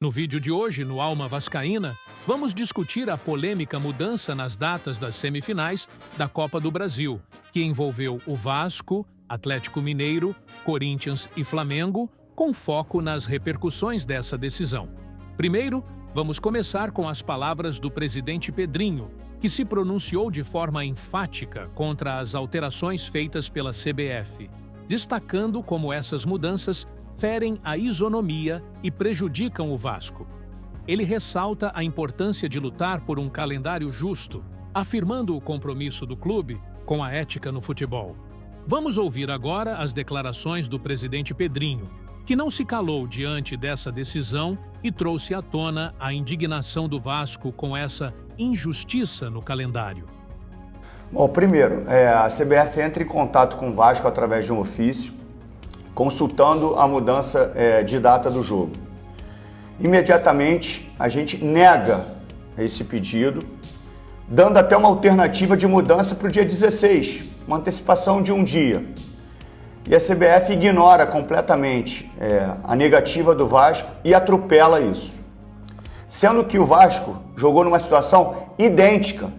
No vídeo de hoje, no Alma Vascaína, vamos discutir a polêmica mudança nas datas das semifinais da Copa do Brasil, que envolveu o Vasco, Atlético Mineiro, Corinthians e Flamengo, com foco nas repercussões dessa decisão. Primeiro, vamos começar com as palavras do presidente Pedrinho, que se pronunciou de forma enfática contra as alterações feitas pela CBF, destacando como essas mudanças ferem a isonomia e prejudicam o Vasco. Ele ressalta a importância de lutar por um calendário justo, afirmando o compromisso do clube com a ética no futebol. Vamos ouvir agora as declarações do presidente Pedrinho, que não se calou diante dessa decisão e trouxe à tona a indignação do Vasco com essa injustiça no calendário. Bom, primeiro, a CBF entra em contato com o Vasco através de um ofício, consultando a mudança de data do jogo. Imediatamente, a gente nega esse pedido, dando até uma alternativa de mudança para o dia 16, uma antecipação de um dia. E a CBF ignora completamente a negativa do Vasco e atropela isso. Sendo que o Vasco jogou numa situação idêntica,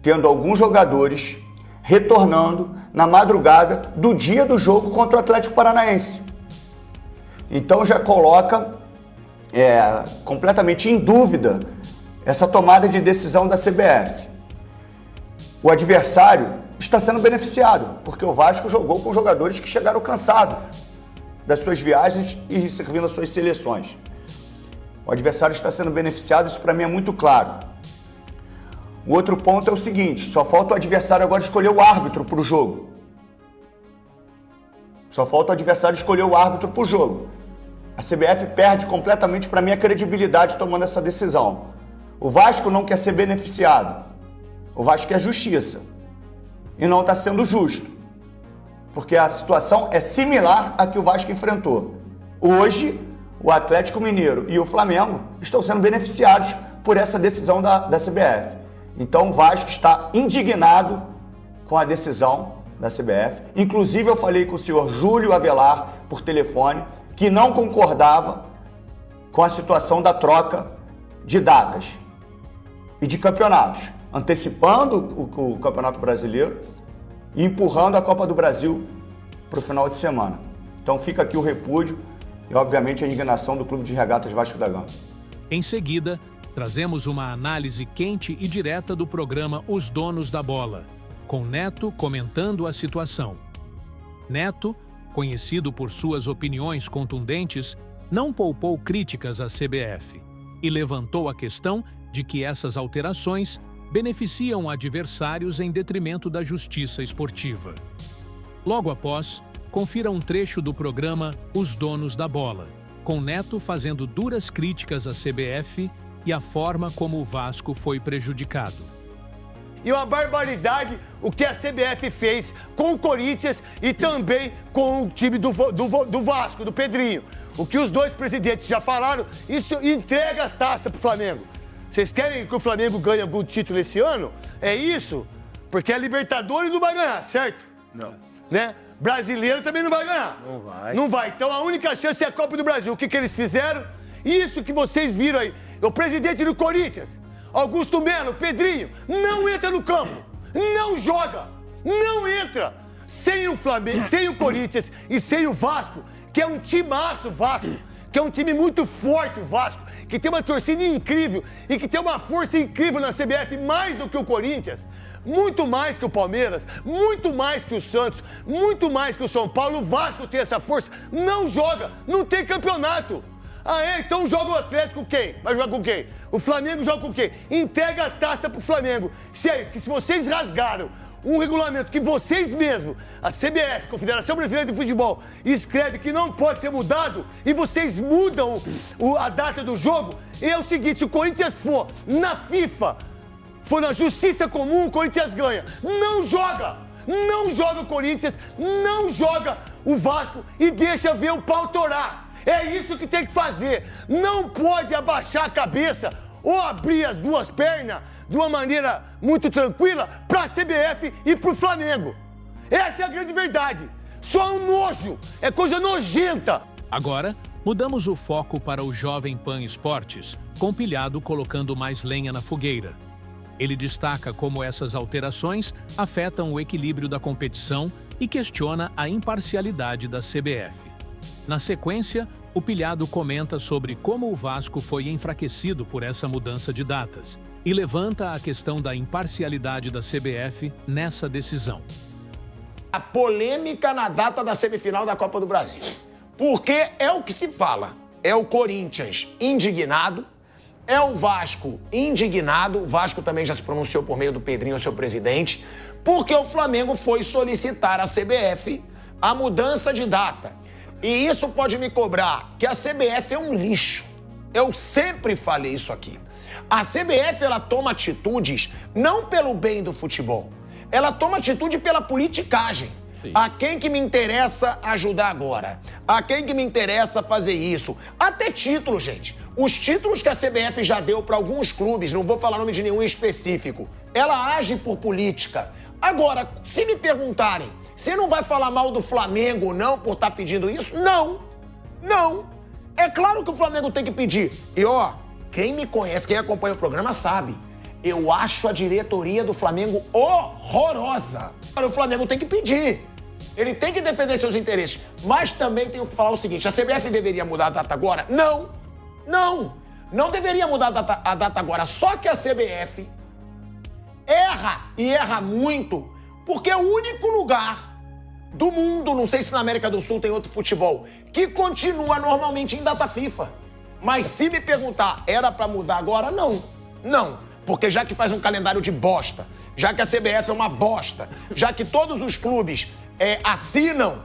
tendo alguns jogadores retornando na madrugada do dia do jogo contra o Atlético Paranaense. Então já coloca completamente em dúvida essa tomada de decisão da CBF. O adversário está sendo beneficiado, porque o Vasco jogou com jogadores que chegaram cansados das suas viagens e servindo as suas seleções. O adversário está sendo beneficiado, isso para mim é muito claro. O outro ponto é o seguinte, só falta o adversário agora escolher o árbitro para o jogo. Só falta o adversário escolher o árbitro para o jogo. A CBF perde completamente, para mim, a credibilidade tomando essa decisão. O Vasco não quer ser beneficiado. O Vasco quer justiça. E não está sendo justo. Porque a situação é similar à que o Vasco enfrentou. Hoje, o Atlético Mineiro e o Flamengo estão sendo beneficiados por essa decisão da CBF. Então o Vasco está indignado com a decisão da CBF. Inclusive eu falei com o senhor Júlio Avelar por telefone, que não concordava com a situação da troca de datas e de campeonatos, antecipando o Campeonato Brasileiro e empurrando a Copa do Brasil para o final de semana. Então fica aqui o repúdio e obviamente a indignação do Clube de Regatas Vasco da Gama. Em seguida, trazemos uma análise quente e direta do programa Os Donos da Bola, com Neto comentando a situação. Neto, conhecido por suas opiniões contundentes, não poupou críticas à CBF e levantou a questão de que essas alterações beneficiam adversários em detrimento da justiça esportiva. Logo após, confira um trecho do programa Os Donos da Bola, com Neto fazendo duras críticas à CBF e a forma como o Vasco foi prejudicado. E uma barbaridade o que a CBF fez com o Corinthians e também com o time do Vasco, do Pedrinho. O que os dois presidentes já falaram, isso entrega as taças pro Flamengo. Vocês querem que o Flamengo ganhe algum título esse ano? É isso? Porque a Libertadores não vai ganhar, certo? Não. Né? Brasileiro também não vai ganhar. Não vai. Não vai. Então a única chance é a Copa do Brasil. O que eles fizeram? Isso que vocês viram aí. O presidente do Corinthians, Augusto Melo, Pedrinho, não entra no campo. Não joga. Não entra. Sem o Flamengo, sem o Corinthians e sem o Vasco, que é um timaço Vasco, que é um time muito forte o Vasco, que tem uma torcida incrível e que tem uma força incrível na CBF, mais do que o Corinthians, muito mais que o Palmeiras, muito mais que o Santos, muito mais que o São Paulo. O Vasco tem essa força, não joga, não tem campeonato. Então joga o Atlético com quem? Vai jogar com quem? O Flamengo joga com quem? Entrega a taça pro Flamengo. Se vocês rasgaram um regulamento que vocês mesmos, a CBF, Confederação Brasileira de Futebol, escreve que não pode ser mudado e vocês mudam a data do jogo, é o seguinte, se o Corinthians for na FIFA, for na Justiça Comum, o Corinthians ganha. Não joga! Não joga o Corinthians, não joga o Vasco e deixa ver o pau torar. É isso que tem que fazer. Não pode abaixar a cabeça ou abrir as duas pernas de uma maneira muito tranquila para a CBF e para o Flamengo. Essa é a grande verdade. Só um nojo, é coisa nojenta. Agora, Mudamos o foco para o Jovem Pan Esportes, com Pilhado colocando mais lenha na fogueira. Ele destaca como essas alterações afetam o equilíbrio da competição e questiona a imparcialidade da CBF. Na sequência, o Pilhado comenta sobre como o Vasco foi enfraquecido por essa mudança de datas e levanta a questão da imparcialidade da CBF nessa decisão. A polêmica na data da semifinal da Copa do Brasil. Porque é o que se fala. É o Corinthians indignado, é o Vasco indignado, o Vasco também já se pronunciou por meio do Pedrinho, seu presidente, porque o Flamengo foi solicitar à CBF a mudança de data. E isso pode me cobrar que a CBF é um lixo. Eu sempre falei isso aqui. A CBF, ela toma atitudes não pelo bem do futebol, ela toma atitude pela politicagem. Sim. A quem que me interessa ajudar agora? A quem que me interessa fazer isso? Até título, gente. Os títulos que a CBF já deu para alguns clubes, não vou falar nome de nenhum específico, ela age por política. Agora, se me perguntarem, você não vai falar mal do Flamengo não por estar pedindo isso? Não. Não. É claro que o Flamengo tem que pedir. E ó, quem me conhece, quem acompanha o programa sabe, eu acho a diretoria do Flamengo horrorosa. O Flamengo tem que pedir. Ele tem que defender seus interesses. Mas também tenho que falar o seguinte, a CBF deveria mudar a data agora? Não. Não. Não deveria mudar a data agora. Só que a CBF erra e erra muito, porque é o único lugar do mundo, não sei se na América do Sul tem outro futebol, que continua normalmente em data FIFA. Mas se me perguntar, era pra mudar agora? Não. Não. Porque já que faz um calendário de bosta, já que a CBF é uma bosta, já que todos os clubes assinam,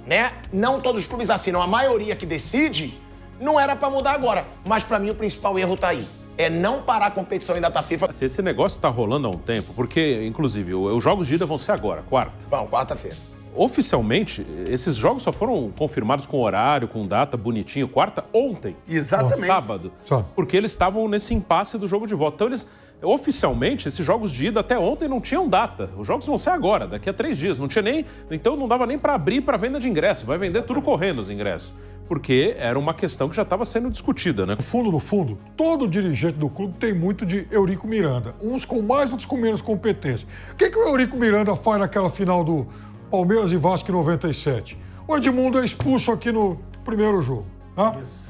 né? Não todos os clubes assinam, a maioria que decide, não era pra mudar agora. Mas pra mim o principal erro tá aí. É não parar a competição em data FIFA. Esse negócio tá rolando há um tempo, porque, inclusive, os jogos de ida vão ser agora, quarta. Vão, quarta-feira. Oficialmente, esses jogos só foram confirmados com horário, com data, bonitinho, quarta, ontem. Exatamente. Sábado. Só. Porque eles estavam nesse impasse do jogo de volta. Então, eles, oficialmente, esses jogos de ida até ontem não tinham data. Os jogos vão ser agora, daqui a 3 dias. Não tinha nem... Então, não dava nem para abrir para venda de ingresso. Vai vender tudo correndo os ingressos. Porque era uma questão que já estava sendo discutida, né? No fundo, todo dirigente do clube tem muito de Eurico Miranda. Uns com mais, outros com menos competência. O que o Eurico Miranda faz naquela final do Palmeiras e Vasco em 97? O Edmundo é expulso aqui no primeiro jogo. Tá? Isso.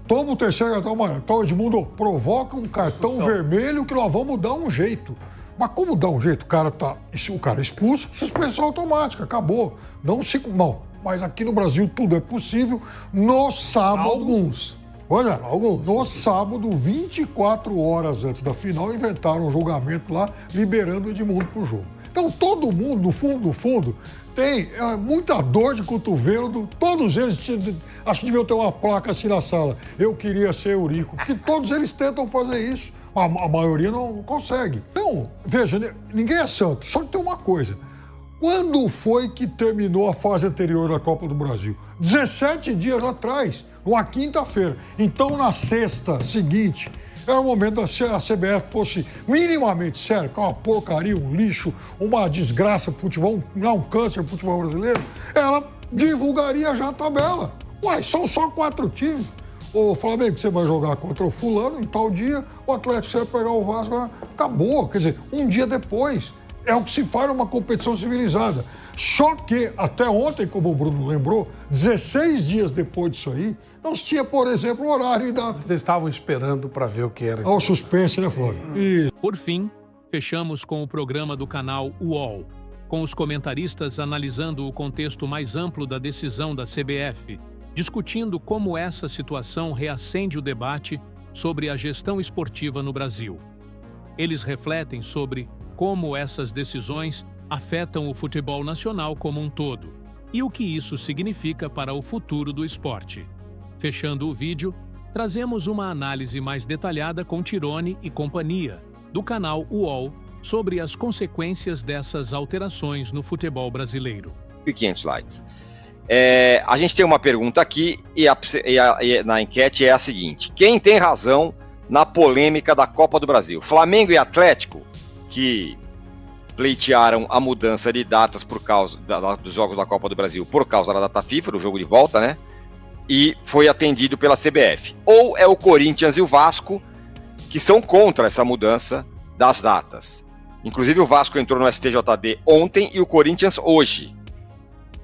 Toma o terceiro cartão amarelo. Então o Edmundo provoca um cartão vermelho que nós vamos dar um jeito. Mas como dar um jeito? O cara é expulso, suspensão automática, acabou. Não. Mas aqui no Brasil tudo é possível. No sábado... Olha, no sábado, 24 horas antes da final, inventaram um julgamento lá, liberando o Edmundo pro jogo. Então, todo mundo, no fundo, tem muita dor de cotovelo. Todos eles, acho que deviam ter uma placa assim na sala. Eu queria ser Eurico. Porque todos eles tentam fazer isso. A maioria não consegue. Então, veja, ninguém é santo. Só que tem uma coisa. Quando foi que terminou a fase anterior da Copa do Brasil? 17 dias atrás, numa quinta-feira. Então, na sexta seguinte, era o momento da CBF fosse minimamente sério, que é uma porcaria, um lixo, uma desgraça pro futebol, um câncer pro futebol brasileiro, ela divulgaria já a tabela. Uai, são só 4 times. O Flamengo, você vai jogar contra o fulano em tal dia, o Atlético, você vai pegar o Vasco, acabou. Quer dizer, um dia depois. É o que se faz numa competição civilizada. Só que, até ontem, como o Bruno lembrou, 16 dias depois disso aí, não se tinha, por exemplo, o horário da... Vocês estavam esperando para ver o que era. O suspense, né, Flávio? E... Por fim, fechamos com o programa do canal UOL, com os comentaristas analisando o contexto mais amplo da decisão da CBF, discutindo como essa situação reacende o debate sobre a gestão esportiva no Brasil. Eles refletem sobre como essas decisões afetam o futebol nacional como um todo e o que isso significa para o futuro do esporte. Fechando o vídeo, trazemos uma análise mais detalhada com Tirone e companhia, do canal UOL, sobre as consequências dessas alterações no futebol brasileiro. 500 likes. A gente tem uma pergunta aqui e na enquete é a seguinte: quem tem razão na polêmica da Copa do Brasil? Flamengo e Atlético, que pleitearam a mudança de datas por causa dos jogos da Copa do Brasil, por causa da data FIFA, do jogo de volta, né? e foi atendido pela CBF. Ou é o Corinthians e o Vasco que são contra essa mudança das datas. Inclusive o Vasco entrou no STJD ontem e o Corinthians hoje,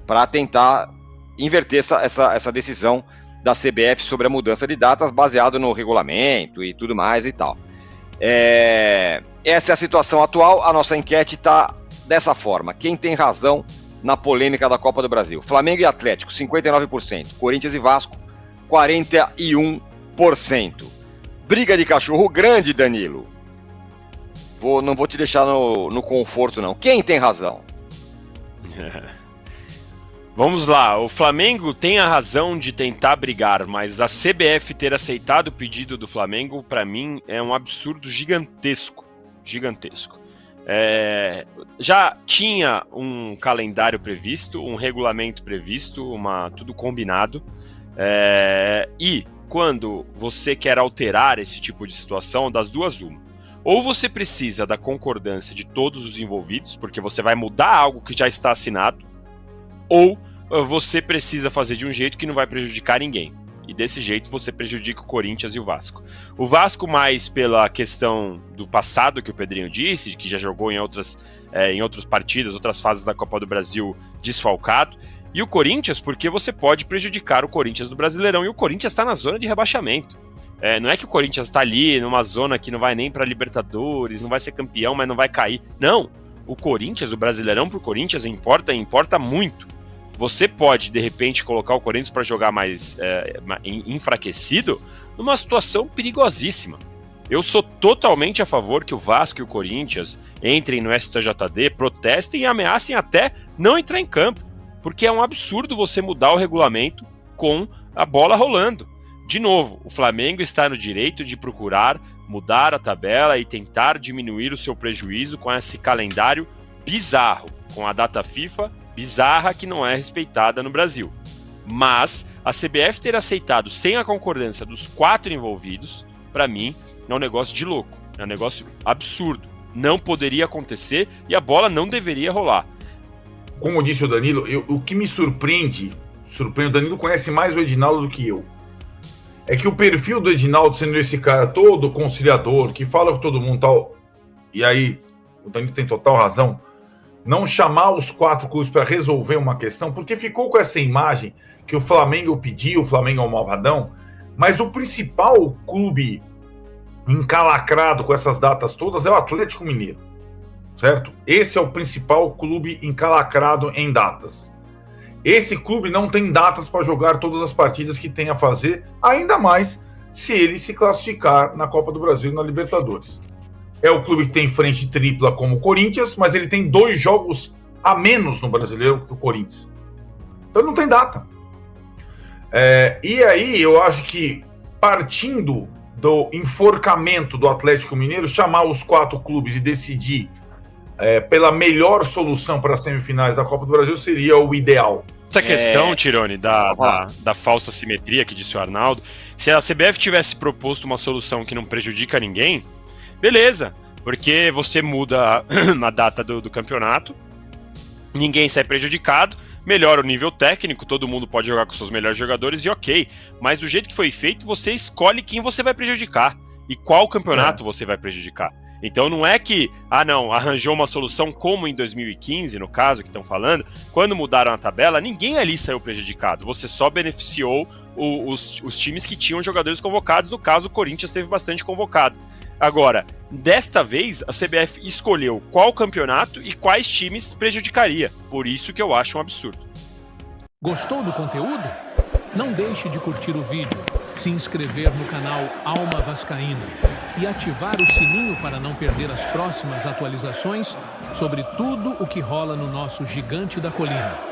para tentar inverter essa decisão da CBF sobre a mudança de datas baseado no regulamento e tudo mais e tal. Essa é a situação atual. A nossa enquete está dessa forma. Quem tem razão na polêmica da Copa do Brasil? Flamengo e Atlético, 59%. Corinthians e Vasco, 41%. Briga de cachorro grande, Danilo. Não vou te deixar no conforto, não. Quem tem razão? Vamos lá, o Flamengo tem a razão de tentar brigar, mas a CBF ter aceitado o pedido do Flamengo, para mim, é um absurdo gigantesco. Já tinha um calendário previsto, um regulamento previsto, tudo combinado, e quando você quer alterar esse tipo de situação, das duas uma. Ou você precisa da concordância de todos os envolvidos, porque você vai mudar algo que já está assinado, ou você precisa fazer de um jeito que não vai prejudicar ninguém. E desse jeito você prejudica o Corinthians e o Vasco. O Vasco mais pela questão do passado que o Pedrinho disse, que já jogou em outras partidas, outras fases da Copa do Brasil desfalcado. E o Corinthians porque você pode prejudicar o Corinthians do Brasileirão. E o Corinthians está na zona de rebaixamento. Não é que o Corinthians está ali numa zona que não vai nem para Libertadores, não vai ser campeão, mas não vai cair. Não, o Corinthians, o Brasileirão pro Corinthians importa muito. Você pode, de repente, colocar o Corinthians para jogar mais enfraquecido numa situação perigosíssima. Eu sou totalmente a favor que o Vasco e o Corinthians entrem no STJD, protestem e ameacem até não entrar em campo, porque é um absurdo você mudar o regulamento com a bola rolando. De novo, o Flamengo está no direito de procurar mudar a tabela e tentar diminuir o seu prejuízo com esse calendário bizarro, com a data FIFA bizarra que não é respeitada no Brasil. Mas a CBF ter aceitado sem a concordância dos 4 envolvidos, para mim, é um negócio de louco, é um negócio absurdo. Não poderia acontecer e a bola não deveria rolar. Como disse o Danilo, o que me surpreende, o Danilo conhece mais o Edinaldo do que eu, é que o perfil do Edinaldo, sendo esse cara todo conciliador, que fala com todo mundo tal, e aí o Danilo tem total razão, não chamar os 4 clubes para resolver uma questão, porque ficou com essa imagem que o Flamengo pediu, o Flamengo é um malvadão, mas o principal clube encalacrado com essas datas todas é o Atlético Mineiro, certo? Esse é o principal clube encalacrado em datas. Esse clube não tem datas para jogar todas as partidas que tem a fazer, ainda mais se ele se classificar na Copa do Brasil e na Libertadores. É o clube que tem frente tripla como o Corinthians, mas ele tem 2 jogos a menos no Brasileiro que o Corinthians. Então não tem data. E aí eu acho que, partindo do enforcamento do Atlético Mineiro, chamar os 4 clubes e decidir pela melhor solução para as semifinais da Copa do Brasil seria o ideal. Essa questão, Tirone, da falsa simetria que disse o Arnaldo, se a CBF tivesse proposto uma solução que não prejudica ninguém, beleza, porque você muda na data do campeonato, ninguém sai prejudicado, melhora o nível técnico, todo mundo pode jogar com seus melhores jogadores e ok, mas do jeito que foi feito, você escolhe quem você vai prejudicar e qual campeonato você vai prejudicar. Então não é que, arranjou uma solução como em 2015, no caso que estão falando, quando mudaram a tabela, ninguém ali saiu prejudicado, você só beneficiou os times que tinham jogadores convocados, no caso o Corinthians teve bastante convocado. Agora, desta vez, a CBF escolheu qual campeonato e quais times prejudicaria, por isso que eu acho um absurdo. Gostou do conteúdo? Não deixe de curtir o vídeo, se inscrever no canal Alma Vascaína e ativar o sininho para não perder as próximas atualizações sobre tudo o que rola no nosso Gigante da Colina.